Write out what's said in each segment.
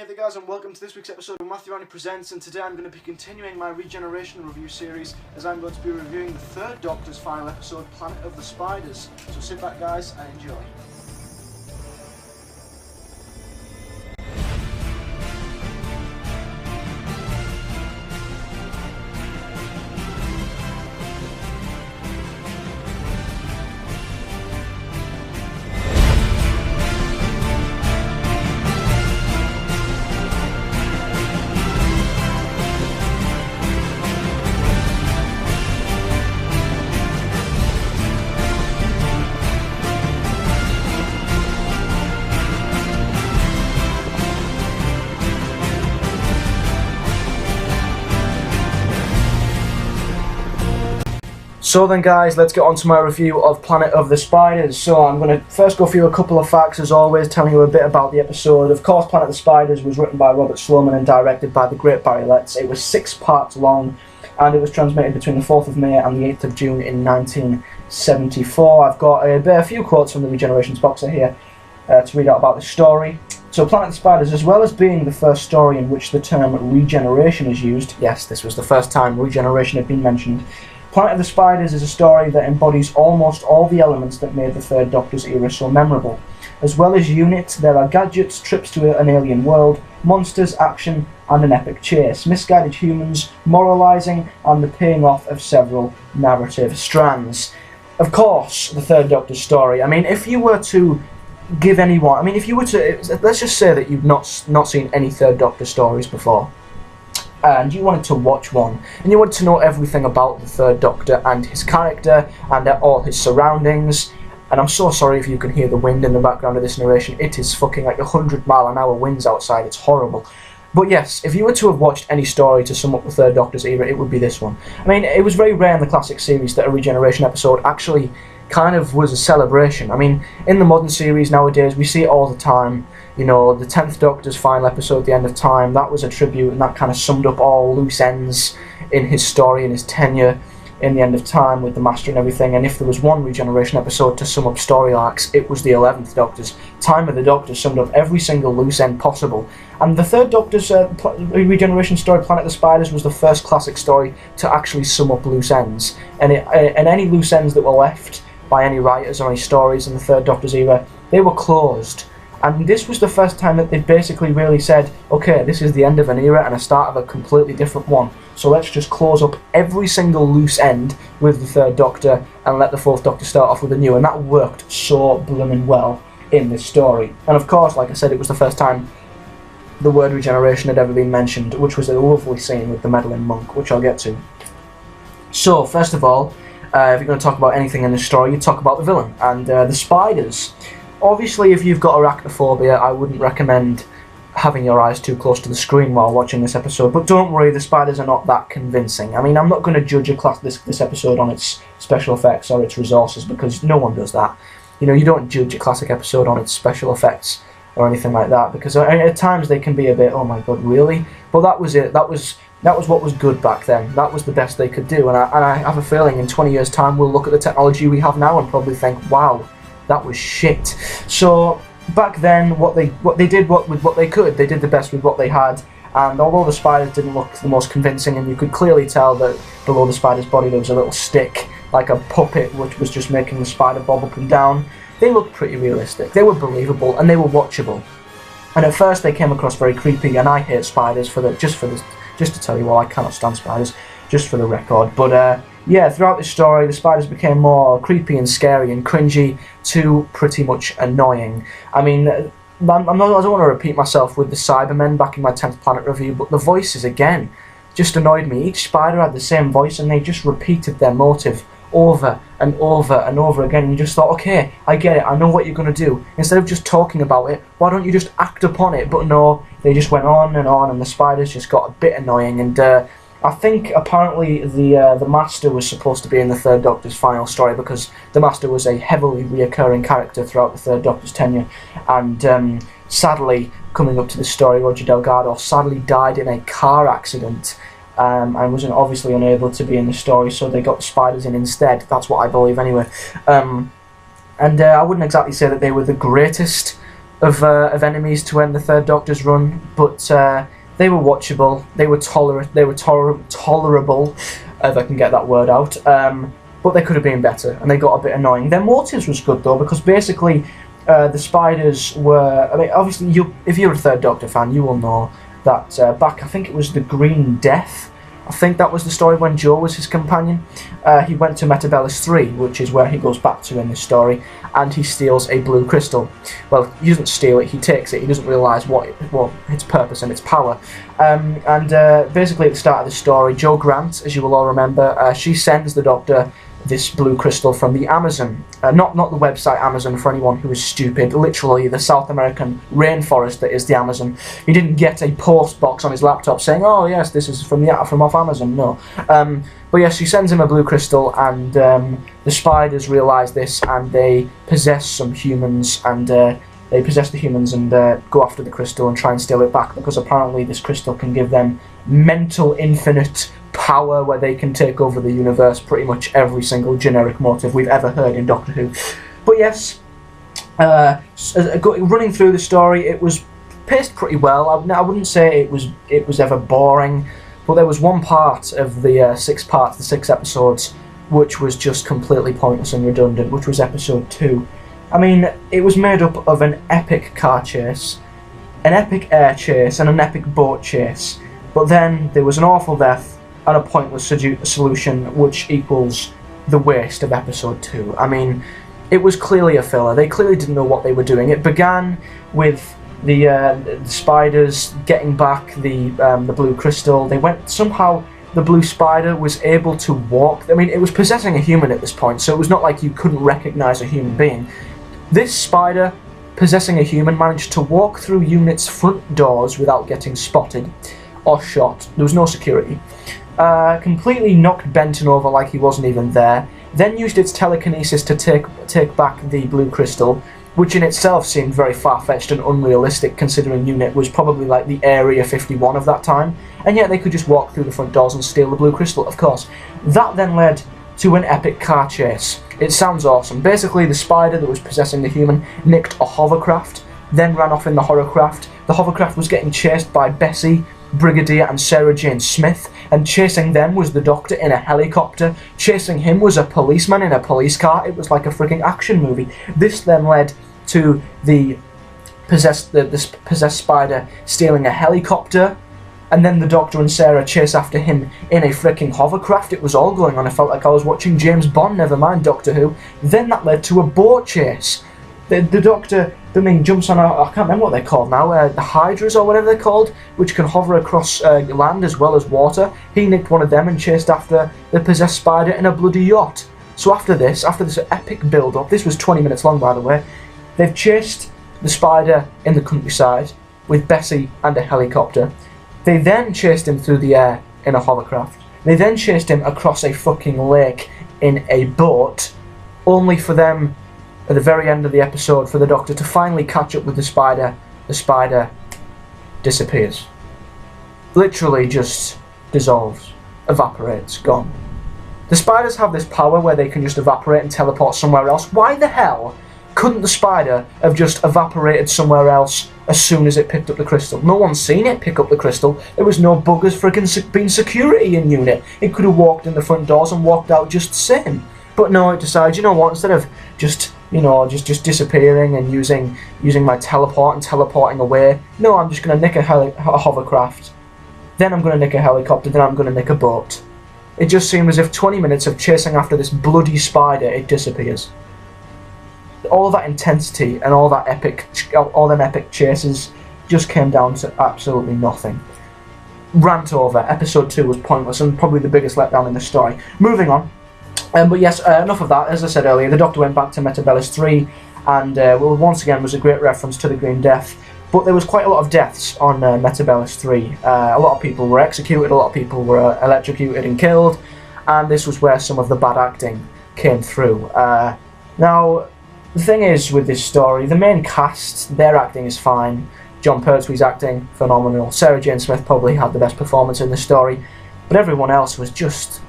Hey there guys, and welcome to this week's episode of Matthew Rani Presents, and today I'm going to be continuing my Regeneration review series as I'm going to be reviewing the third Doctor's final episode, Planet of the Spiders. So sit back guys and enjoy. So then guys, let's get on to my review of Planet of the Spiders. So I'm going to first go through a couple of facts as always, telling you a bit about the episode. Of course, Planet of the Spiders was written by Robert Sloman and directed by the great Barry Letts. It was 6 parts long and it was transmitted between the 4th of May and the 8th of June in 1974. I've got a few quotes from the Regenerations boxer here to read out about the story. So Planet of the Spiders, as well as being the first story in which the term regeneration is used, yes, this was the first time regeneration had been mentioned, Planet of the Spiders is a story that embodies almost all the elements that made the Third Doctor's era so memorable. As well as units, there are gadgets, trips to an alien world, monsters, action, and an epic chase, misguided humans, moralising, and the paying off of several narrative strands. Of course, the Third Doctor's story, I mean, if you were to give anyone, I mean, if you were to, let's just say that you've not seen any Third Doctor stories before, and you wanted to watch one, and you wanted to know everything about the Third Doctor and his character and all his surroundings, and I'm so sorry if you can hear the wind in the background of this narration. It is fucking like 100-mile-an-hour winds outside. It's horrible. But yes, if you were to have watched any story to sum up the Third Doctor's era, it would be this one. I mean, it was very rare in the classic series that a Regeneration episode actually kind of was a celebration. I mean, in the modern series nowadays, we see it all the time. You know, the 10th Doctor's final episode, The End of Time, that was a tribute, and that kind of summed up all loose ends in his story and his tenure in The End of Time with the Master and everything. And if there was one Regeneration episode to sum up story arcs, it was the 11th Doctor's. Time of the Doctor summed up every single loose end possible. And the Third Doctor's Regeneration story, Planet of the Spiders, was the first classic story to actually sum up loose ends. And any loose ends that were left by any writers or any stories in the Third Doctor's era, they were closed. And this was the first time that they basically really said, okay, this is the end of an era and a start of a completely different one. So let's just close up every single loose end with the Third Doctor and let the Fourth Doctor start off with a new. And that worked so blooming well in this story. And of course, like I said, it was the first time the word regeneration had ever been mentioned, which was a lovely scene with the meddling monk, which I'll get to. So, first of all, if you're going to talk about anything in this story, you talk about the villain and the spiders. Obviously, if you've got arachnophobia, I wouldn't recommend having your eyes too close to the screen while watching this episode, but don't worry, the spiders are not that convincing. I mean, I'm not going to judge this episode on its special effects or its resources, because no one does that. You know, you don't judge a classic episode on its special effects or anything like that, because at times they can be a bit, oh my god, really? But that was it. That was what was good back then. That was the best they could do, and I have a feeling in 20 years' time we'll look at the technology we have now and probably think, wow, that was shit. So back then, what they did with what they could. They did the best with what they had. And although the spiders didn't look the most convincing, and you could clearly tell that below the spider's body there was a little stick, like a puppet, which was just making the spider bob up and down, they looked pretty realistic. They were believable and they were watchable. And at first they came across very creepy, and I hate spiders just to tell you all, I cannot stand spiders, just for the record. But yeah, throughout this story, the spiders became more creepy and scary and cringy to pretty much annoying. I mean, I don't want to repeat myself with the Cybermen back in my 10th Planet review, but the voices, again, just annoyed me. Each spider had the same voice, and they just repeated their motive over and over and over again, and you just thought, okay, I get it, I know what you're going to do. Instead of just talking about it, why don't you just act upon it? But no, they just went on, and the spiders just got a bit annoying, and I think apparently the Master was supposed to be in the Third Doctor's final story, because the Master was a heavily reoccurring character throughout the Third Doctor's tenure, and sadly, coming up to this story, Roger Delgado sadly died in a car accident, and was obviously unable to be in the story, so they got the spiders in instead. That's what I believe anyway. And I wouldn't exactly say that they were the greatest of enemies to end the Third Doctor's run, but they were watchable. They were tolerable, if I can get that word out. But they could have been better, and they got a bit annoying. Their motives was good though, because basically the spiders were. I mean, obviously, if you're a Third Doctor fan, you will know that back. I think it was the Green Death. I think that was the story when Joe was his companion. He went to Metabellus 3, which is where he goes back to in this story, and he steals a blue crystal. Well, he doesn't steal it, he takes it. He doesn't realise what its purpose and its power. Basically at the start of the story, Jo Grant, as you will all remember, she sends the Doctor this blue crystal from the Amazon. Not the website Amazon, for anyone who is stupid. Literally the South American rainforest that is the Amazon. He didn't get a post box on his laptop saying, "Oh yes, this is from off Amazon." No. But yes, she sends him a blue crystal, and the spiders realise this, and they possess some humans, and they possess the humans and go after the crystal and try and steal it back, because apparently this crystal can give them mental infinite power where they can take over the universe, pretty much every single generic motive we've ever heard in Doctor Who. But yes, running through the story, it was paced pretty well. I wouldn't say it was ever boring, but there was one part of the 6 episodes which was just completely pointless and redundant, which was episode 2. I mean, it was made up of an epic car chase, an epic air chase, and an epic boat chase, but then there was an awful death and a pointless solution, which equals the waste of episode 2. I mean, it was clearly a filler. They clearly didn't know what they were doing. It began with the spiders getting back the blue crystal. Somehow the blue spider was able to walk. I mean, it was possessing a human at this point, so it was not like you couldn't recognise a human being. This spider, possessing a human, managed to walk through units' front doors without getting spotted or shot. There was no security. Completely knocked Benton over like he wasn't even there, then used its telekinesis to take back the blue crystal, which in itself seemed very far-fetched and unrealistic, considering UNIT was probably like the Area 51 of that time, and yet they could just walk through the front doors and steal the blue crystal, of course. That then led to an epic car chase. It sounds awesome. Basically, the spider that was possessing the human nicked a hovercraft, then ran off in the hovercraft. The hovercraft was getting chased by Bessie, Brigadier and Sarah Jane Smith, and chasing them was the Doctor in a helicopter. Chasing him was a policeman in a police car. It was like a freaking action movie. This then led to the possessed spider stealing a helicopter, and then the Doctor and Sarah chase after him in a freaking hovercraft. It was all going on. I felt like I was watching James Bond, never mind Doctor Who. Then that led to a boat chase. The Doctor, jumps on I can't remember what they're called now, the Hydras or whatever they're called, which can hover across land as well as water. He nicked one of them and chased after the possessed spider in a bloody yacht. So after this epic build-up, this was 20 minutes long by the way, they've chased the spider in the countryside with Bessie and a helicopter. They then chased him through the air in a hovercraft. They then chased him across a fucking lake in a boat, only for them, at the very end of the episode, for the Doctor to finally catch up with the spider. The spider disappears. Literally just dissolves, evaporates, gone. The spiders have this power where they can just evaporate and teleport somewhere else. Why the hell couldn't the spider have just evaporated somewhere else as soon as it picked up the crystal? No one's seen it pick up the crystal. There was no buggers friggin' being security in UNIT. It could have walked in the front doors and walked out just the same. But no, it decides, you know what, instead of just disappearing and using my teleport and teleporting away, no, I'm just going to nick a hovercraft, then I'm going to nick a helicopter, then I'm going to nick a boat. It just seemed as if 20 minutes of chasing after this bloody spider, it disappears. All that intensity and all them epic chases just came down to absolutely nothing. Rant over. Episode 2 was pointless and probably the biggest letdown in the story. Moving on. But yes, enough of that. As I said earlier, the Doctor went back to Metabellus 3, and once again was a great reference to the Green Death. But there was quite a lot of deaths on Metabellus 3. A lot of people were executed, a lot of people were electrocuted and killed, and this was where some of the bad acting came through. Now, the thing is with this story, the main cast, their acting is fine. John Pertwee's acting, phenomenal. Sarah Jane Smith probably had the best performance in the story, but everyone else was just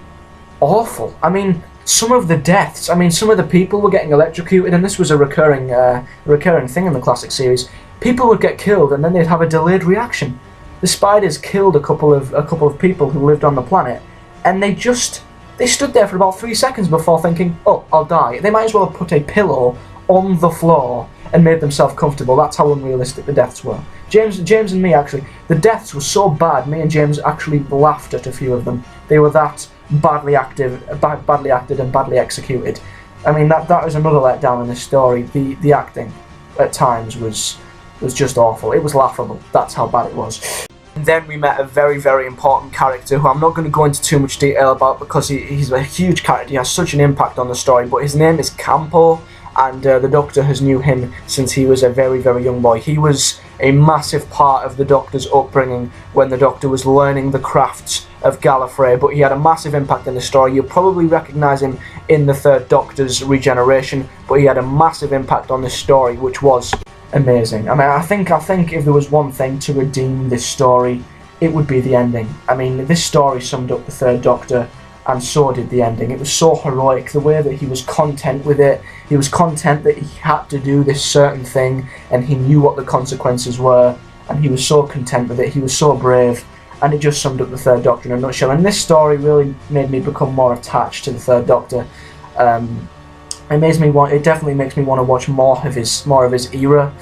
awful. I mean, some of the deaths, some of the people were getting electrocuted, and this was a recurring thing in the classic series. people would get killed and then they'd have a delayed reaction. The spiders killed a couple of people who lived on the planet, and they stood there for about 3 seconds before thinking, oh, I'll die. They might as well have put a pillow on the floor and made themselves comfortable. That's how unrealistic the deaths were. James and me, actually, the deaths were so bad, me and James actually laughed at a few of them. They were that badly acted and badly executed. I mean, that is another letdown in this story. The acting at times was just awful. It was laughable. That's how bad it was. And then we met a very, very important character who I'm not going to go into too much detail about because he's a huge character. He has such an impact on the story, but his name is Campo, and the Doctor has knew him since he was a very, very young boy. He was a massive part of the Doctor's upbringing when the Doctor was learning the crafts of Gallifrey, but he had a massive impact in the story. You'll probably recognise him in the Third Doctor's regeneration, but he had a massive impact on this story, which was amazing. I mean, I think if there was one thing to redeem this story, it would be the ending. I mean, this story summed up the Third Doctor, and so did the ending. It was so heroic, the way that he was content with it. He was content that he had to do this certain thing, and he knew what the consequences were, and he was so content with it. He was so brave, and it just summed up the Third Doctor in a nutshell. And this story really made me become more attached to the Third Doctor. It definitely makes me want to watch more of his era.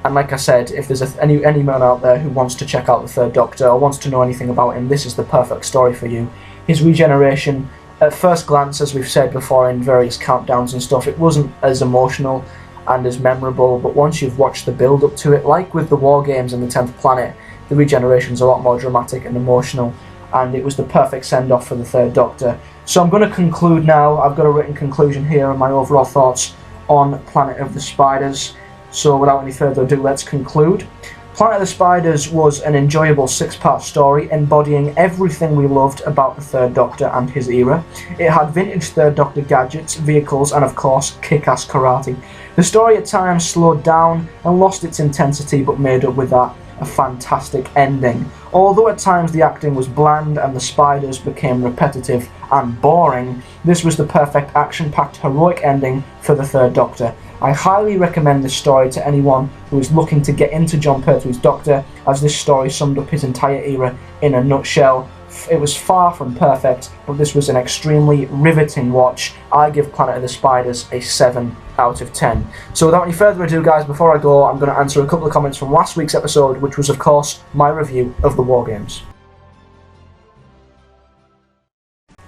And like I said, if there's any man out there who wants to check out the Third Doctor or wants to know anything about him, this is the perfect story for you. His regeneration, at first glance, as we've said before in various countdowns and stuff, it wasn't as emotional and as memorable, but once you've watched the build up to it, like with the War Games and the 10th Planet, the regeneration's a lot more dramatic and emotional, and it was the perfect send-off for the Third Doctor. So I'm going to conclude now. I've got a written conclusion here and my overall thoughts on Planet of the Spiders. So without any further ado, let's conclude. Planet of the Spiders was an enjoyable 6-part story embodying everything we loved about the Third Doctor and his era. It had vintage Third Doctor gadgets, vehicles, and of course, kick-ass karate. The story at times slowed down and lost its intensity, but made up with that a fantastic ending. Although at times the acting was bland and the spiders became repetitive and boring, this was the perfect action-packed heroic ending for the Third Doctor. I highly recommend this story to anyone who is looking to get into Jon Pertwee's Doctor, as this story summed up his entire era in a nutshell. It was far from perfect, but this was an extremely riveting watch. I give Planet of the Spiders a 7 out of 10. So without any further ado, guys, before I go, I'm going to answer a couple of comments from last week's episode, which was, of course, my review of the War Games.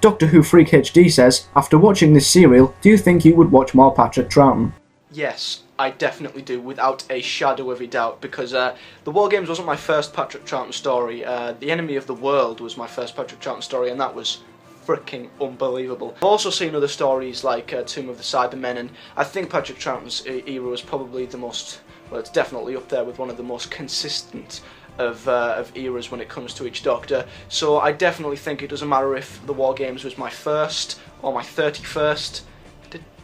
Doctor Who Freak HD says, after watching this serial, do you think you would watch more Patrick Troughton? Yes, I definitely do, without a shadow of a doubt, because the War Games wasn't my first Patrick Troughton story. The Enemy of the World was my first Patrick Troughton story, and that was freaking unbelievable. I've also seen other stories like Tomb of the Cybermen, and I think Patrick Troughton's era was probably the most, well, it's definitely up there with one of the most consistent of eras when it comes to each Doctor. So I definitely think it doesn't matter if the War Games was my first or my 31st.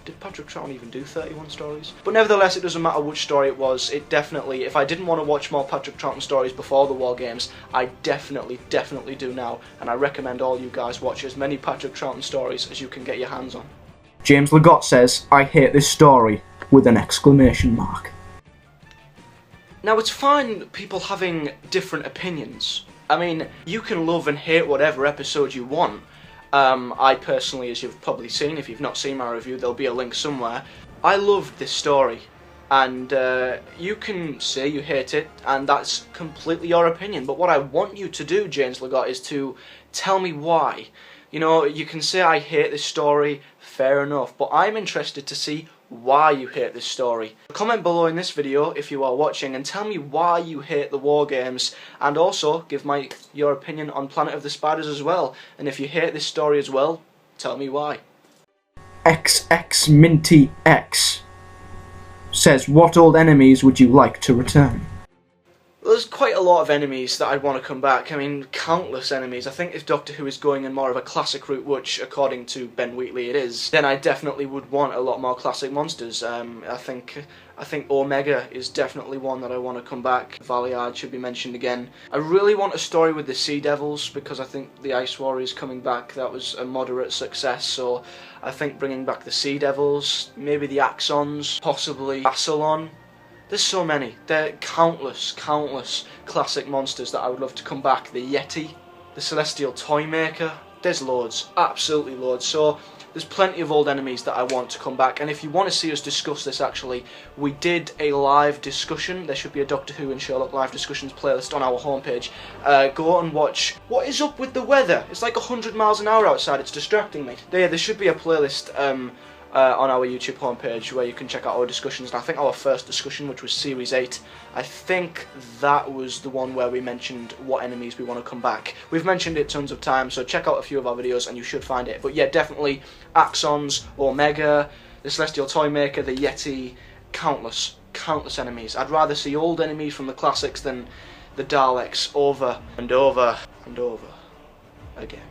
Did Patrick Troughton even do 31 stories? But nevertheless, it doesn't matter which story it was. It definitely, if I didn't want to watch more Patrick Troughton stories before the War Games, I definitely do now. And I recommend all you guys watch as many Patrick Troughton stories as you can get your hands on. James Legot says, I hate this story, with an exclamation mark. Now, it's fine people having different opinions. I mean, you can love and hate whatever episode you want. I personally, as you've probably seen, if you've not seen my review, there'll be a link somewhere. I loved this story, and you can say you hate it, and that's completely your opinion. But what I want you to do, James Legot, is to tell me why. You know, you can say I hate this story, fair enough, but I'm interested to see why you hate this story. Comment below in this video if you are watching and tell me why you hate the War Games, and also give your opinion on Planet of the Spiders as well. And if you hate this story as well, tell me why. XX Minty X says, what old enemies would you like to return? There's quite a lot of enemies that I'd want to come back. I mean, countless enemies. I think if Doctor Who is going in more of a classic route, which according to Ben Wheatley it is, then I definitely would want a lot more classic monsters. I think Omega is definitely one that I want to come back. Valiard should be mentioned again. I really want a story with the Sea Devils, because I think the Ice Warriors coming back, that was a moderate success, so I think bringing back the Sea Devils, maybe the Axons, possibly Asylon. There's so many. There are countless classic monsters that I would love to come back. The Yeti, the Celestial Toymaker. There's loads, absolutely loads. So there's plenty of old enemies that I want to come back, and if you want to see us discuss this, actually, we did a live discussion. There should be a Doctor Who and Sherlock live discussions playlist on our homepage. Go and watch What Is Up With The Weather. It's like 100 miles an hour outside, it's distracting me. There should be a playlist on our YouTube homepage where you can check out our discussions, and I think our first discussion, which was Series 8, I think that was the one where we mentioned what enemies we want to come back. We've mentioned it tons of times, so check out a few of our videos and you should find it. But yeah, definitely Axons, Omega, the Celestial Toymaker, the Yeti, countless enemies. I'd rather see old enemies from the classics than the Daleks over and over and over again.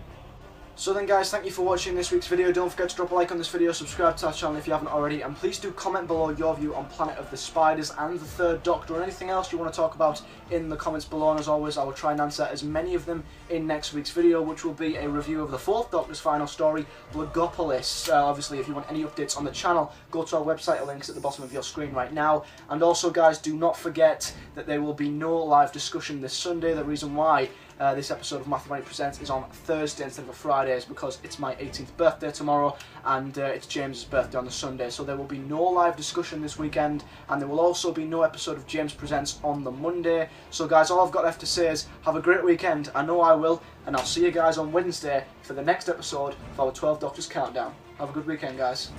So then guys, thank you for watching this week's video. Don't forget to drop a like on this video, subscribe to our channel if you haven't already, and please do comment below your view on Planet of the Spiders and the Third Doctor, or anything else you want to talk about in the comments below. And as always, I will try and answer as many of them in next week's video, which will be a review of the Fourth Doctor's final story, Blogopolis. Obviously, if you want any updates on the channel, go to our website, a link's at the bottom of your screen right now. And also guys, do not forget that there will be no live discussion this Sunday. The reason why this episode of Matthew Presents is on Thursday instead of a Friday is because it's my 18th birthday tomorrow, and it's James's birthday on the Sunday, so there will be no live discussion this weekend, and there will also be no episode of James Presents on the Monday. So guys, all I've got left to say is have a great weekend. I know I will, and I'll see you guys on Wednesday for the next episode of our 12 Doctors Countdown. Have a good weekend, guys.